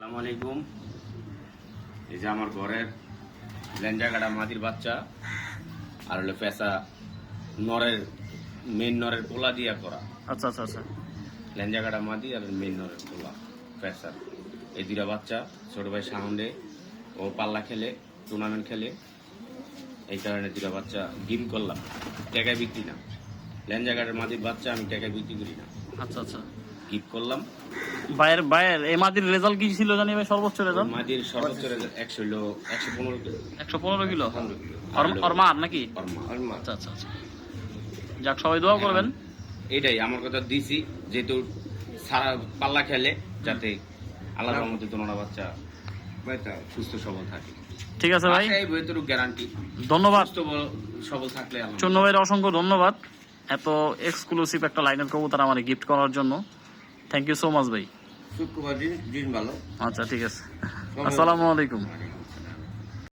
আসসালামু আলাইকুম। এই যে আমার ঘরের লেঞ্জাকাটা মাদির বাচ্চা আর হলো পেঁচা নরের মেন নরের পোলা দিয়া করা। আচ্ছা আচ্ছা আচ্ছা লেঞ্জাকাটা মাদি আর মেন নরের পোলা পেঁচা, এই দুটা বাচ্চা ছোট ভাই সাউন্ডে ও পাল্লা খেলে, টুর্নামেন্ট খেলে, এই কারণে দুটা বাচ্চা গিম করলাম। টাকায় বিক্রি না, লেঞ্জাকাটার মাদির বাচ্চা আমি টাকায় বিক্রি করি না, আচ্ছা আচ্ছা গিফট করলাম। ভাইয়ের এই মাদির রেজাল্ট কি ছিল জানি ভাই? সর্বোচ্চ রেজাল্ট মাদির সর্বোচ্চ 115 কিলো। 115 কিলো। 115 কিলো। ওর মার নাকি? ওর মা। আচ্ছা আচ্ছা আচ্ছা, যাক সবাই দোয়া করবেন। এটাই আমার কথা দিছি, যেহেতু সারা পাল্লা খেলে যাতে আল্লাহর রহমতে দোনোটা বাচ্চা সুস্থ সবল থাকে। ঠিক আছে ভাই, এই ভেতর গ্যারান্টি। ধন্যবাদ। সুস্থ সবল থাকলে চন্ন ভাইয়ের অসংখ্য ধন্যবাদ এত এক্সক্লুসিভ একটা লাইনের কবুতর আমাদের গিফট করার জন্য। থ্যাংক ইউ সো মাচ ভাই। শুক্রবার দিন ভালো। আচ্ছা ঠিক আছে, আসসালামু আলাইকুম।